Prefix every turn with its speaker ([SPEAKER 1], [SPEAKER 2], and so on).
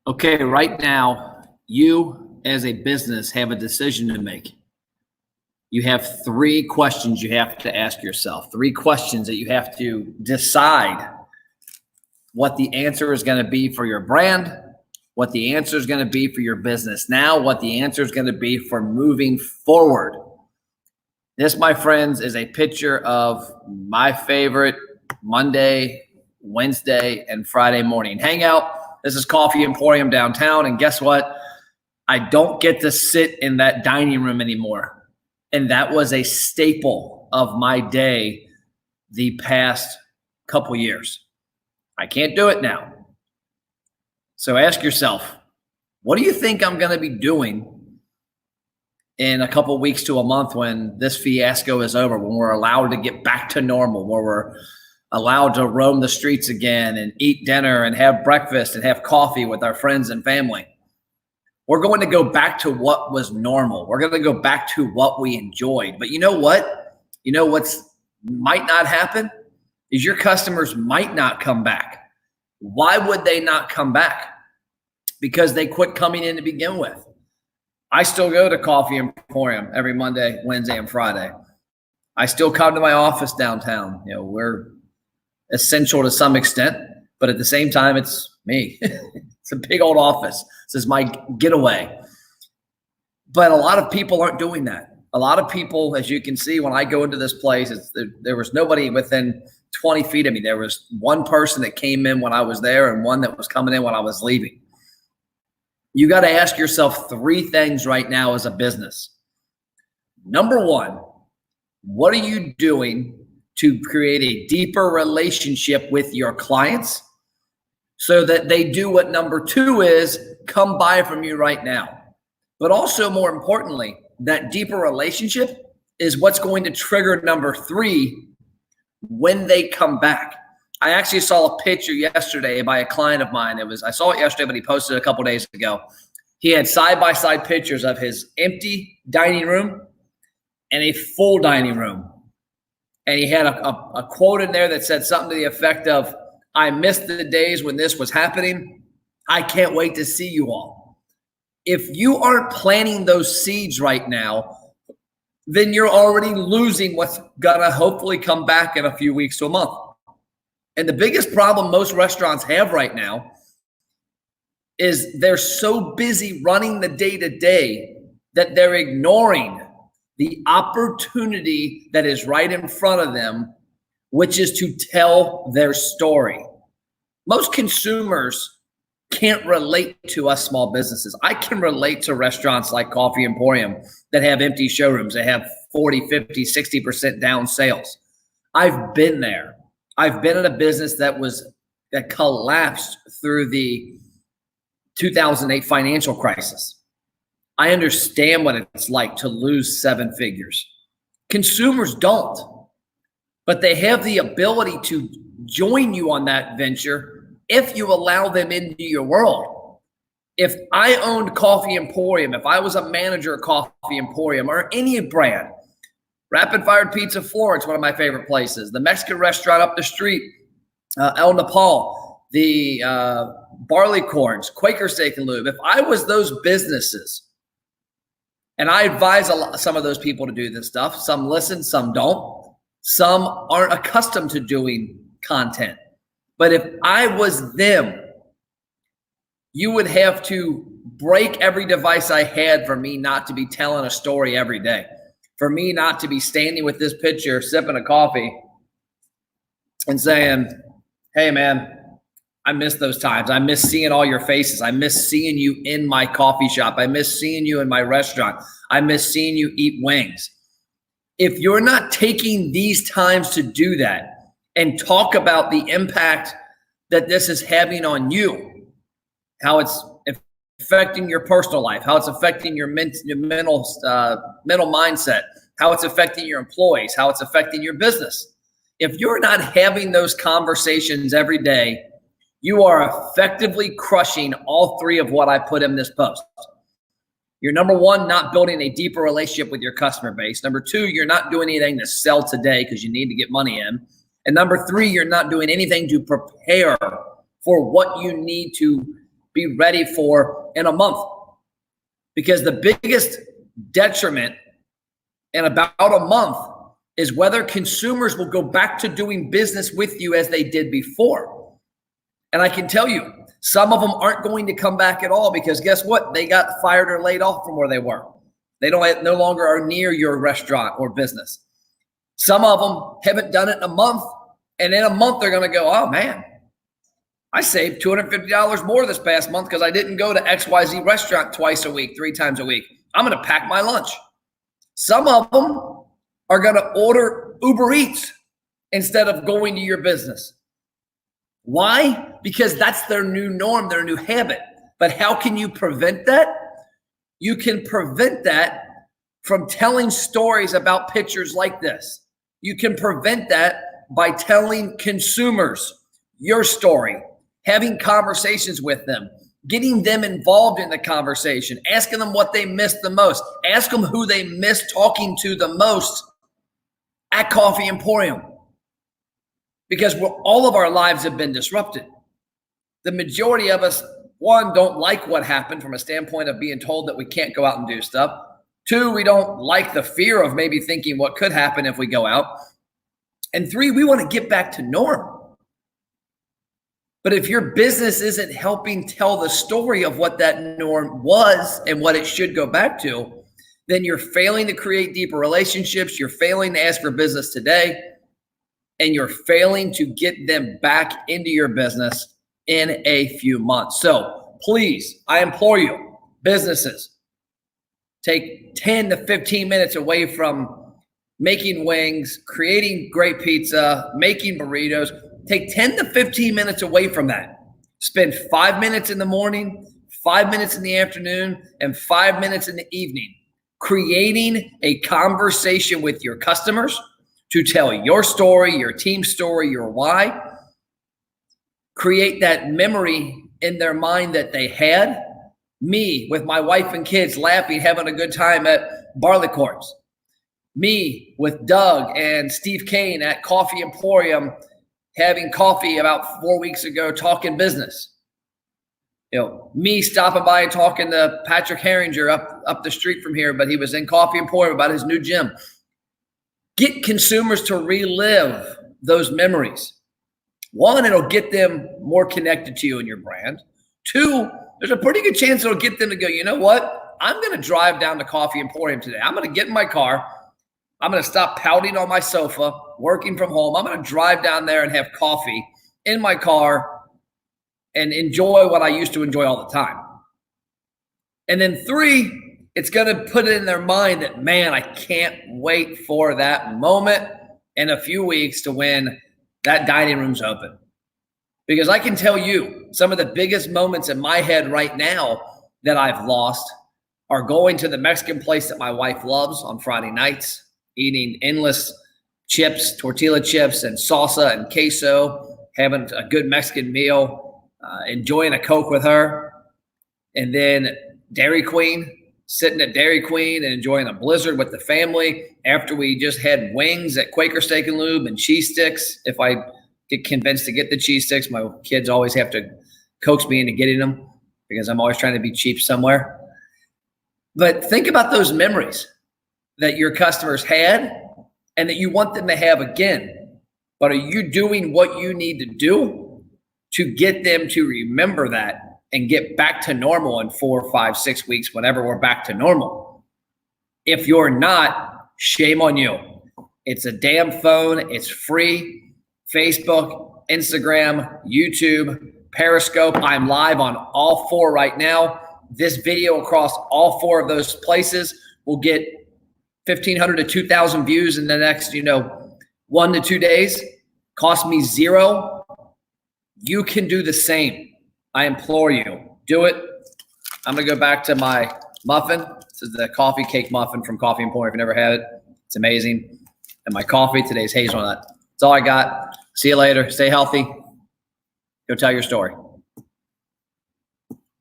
[SPEAKER 1] Okay, right now, you as a business have a decision to make. You have three questions you have to ask yourself, three questions that you have to decide what the answer is going to be for your brand, what the answer is going to be for your business now, what the answer is going to be for moving forward. This, my friends, is a picture of my favorite Monday, Wednesday, and Friday morning hangout. This is Coffee Emporium downtown, and guess what? I don't get to sit in that dining room anymore. And that was a staple of my day the past couple years. I can't do it now. So ask yourself, what do you think I'm going to be doing in a couple weeks to a month when this fiasco is over, when we're allowed to get back to normal, where we're allowed to roam the streets again and eat dinner and have breakfast and have coffee with our friends and family? We're going to go back to what was normal. We're going to go back to what we enjoyed. But you know what? You know what's might not happen is your customers might not come back. Why would they not come back? Because they quit coming in to begin with. I still go to Coffee Emporium every Monday, Wednesday, and Friday. I still come to my office downtown. You know, we're essential to some extent, but at the same time, it's me. It's a big old office. This is my getaway. But a lot of people aren't doing that. A lot of people, as you can see, when I go into this place, there was nobody within 20 feet of me. There was one person that came in when I was there and one that was coming in when I was leaving. You got to ask yourself three things right now as a business. Number one, what are you doing to create a deeper relationship with your clients so that they do what number two is, come buy from you right now? But also, more importantly, that deeper relationship is what's going to trigger number three when they come back. I actually saw a picture yesterday by a client of mine. I saw it yesterday, but he posted it a couple days ago. He had side-by-side pictures of his empty dining room and a full dining room. And he had a quote in there that said something to the effect of, "I missed the days when this was happening. I can't wait to see you all." If you aren't planting those seeds right now, then you're already losing what's gonna hopefully come back in a few weeks to a month. And the biggest problem most restaurants have right now is they're so busy running the day-to-day that they're ignoring the opportunity that is right in front of them, which is to tell their story. Most consumers can't relate to us small businesses. I can relate to restaurants like Coffee Emporium that have empty showrooms. They have 40, 50, 60% down sales. I've been there. I've been in a business that collapsed through the 2008 financial crisis. I understand what it's like to lose seven figures. Consumers don't, but they have the ability to join you on that venture if you allow them into your world. If I owned Coffee Emporium, if I was a manager of Coffee Emporium or any brand, Rapid Fire Pizza Florence, one of my favorite places, the Mexican restaurant up the street, El Nepal, the Barleycorns, Quaker Steak and Lube. If I was those businesses, and I advise some of those people to do this stuff, some listen, some don't, some aren't accustomed to doing content. But if I was them, you would have to break every device I had for me not to be telling a story every day. For me not to be standing with this picture, sipping a coffee and saying, "Hey man, I miss those times. I miss seeing all your faces. I miss seeing you in my coffee shop. I miss seeing you in my restaurant. I miss seeing you eat wings." If you're not taking these times to do that and talk about the impact that this is having on you, how it's affecting your personal life, how it's affecting your mental mindset, how it's affecting your employees, how it's affecting your business. If you're not having those conversations every day, you are effectively crushing all three of what I put in this post. You're, number one, not building a deeper relationship with your customer base. Number two, you're not doing anything to sell today because you need to get money in. And number three, you're not doing anything to prepare for what you need to be ready for in a month. Because the biggest detriment in about a month is whether consumers will go back to doing business with you as they did before. And I can tell you, some of them aren't going to come back at all, because guess what? They got fired or laid off from where they were. They no longer are near your restaurant or business. Some of them haven't done it in a month, and in a month they're going to go, oh man, I saved $250 more this past month because I didn't go to XYZ restaurant twice a week, 3 times a week. I'm going to pack my lunch. Some of them are going to order Uber Eats instead of going to your business. Why? Because that's their new norm, their new habit. But how can you prevent that? You can prevent that from telling stories about pictures like this. You can prevent that by telling consumers your story, having conversations with them, getting them involved in the conversation, asking them what they missed the most. Ask them who they missed talking to the most at Coffee Emporium. Because all of our lives have been disrupted. The majority of us, one, don't like what happened from a standpoint of being told that we can't go out and do stuff. 2, we don't like the fear of maybe thinking what could happen if we go out. And 3, we want to get back to norm. But if your business isn't helping tell the story of what that norm was and what it should go back to, then you're failing to create deeper relationships. You're failing to ask for business today, and you're failing to get them back into your business in a few months. So please, I implore you, businesses, take 10 to 15 minutes away from making wings, creating great pizza, making burritos. Take 10 to 15 minutes away from that. Spend 5 minutes in the morning, 5 minutes in the afternoon, and 5 minutes in the evening creating a conversation with your customers to tell your story, your team's story, your why. Create that memory in their mind that they had. Me with my wife and kids laughing, having a good time at Barleycorns. Me with Doug and Steve Kane at Coffee Emporium having coffee about 4 weeks ago, talking business. Me stopping by and talking to Patrick Herringer up the street from here, but he was in Coffee Emporium about his new gym. Get consumers to relive those memories. 1, it'll get them more connected to you and your brand. 2, there's a pretty good chance it'll get them to go, you know what? I'm going to drive down to Coffee Emporium today. I'm going to get in my car. I'm going to stop pouting on my sofa, working from home. I'm going to drive down there and have coffee in my car and enjoy what I used to enjoy all the time. And then 3, it's going to put it in their mind that, man, I can't wait for that moment in a few weeks to when that dining room's open. Because I can tell you, some of the biggest moments in my head right now that I've lost are going to the Mexican place that my wife loves on Friday nights, eating endless chips, tortilla chips, and salsa and queso, having a good Mexican meal, enjoying a Coke with her, and then Dairy Queen, sitting at Dairy Queen and enjoying a Blizzard with the family after we just had wings at Quaker Steak and Lube and cheese sticks. If I get convinced to get the cheese sticks, my kids always have to coax me into getting them because I'm always trying to be cheap somewhere. But think about those memories that your customers had and that you want them to have again. But are you doing what you need to do to get them to remember that and get back to normal in 4, 5, 6 weeks, whenever we're back to normal? If you're not, shame on you. It's a damn phone. It's free. Facebook, Instagram, YouTube, Periscope. I'm live on all 4 right now. This video across all 4 of those places will get 1,500 to 2,000 views in the next, 1 to 2 days. Cost me 0. You can do the same. I implore you, do it. I'm going to go back to my muffin. This is the coffee cake muffin from Coffee Emporium. If you've never had it, it's amazing. And my coffee, today's hazelnut. That's all I got. See you later. Stay healthy. Go tell your story.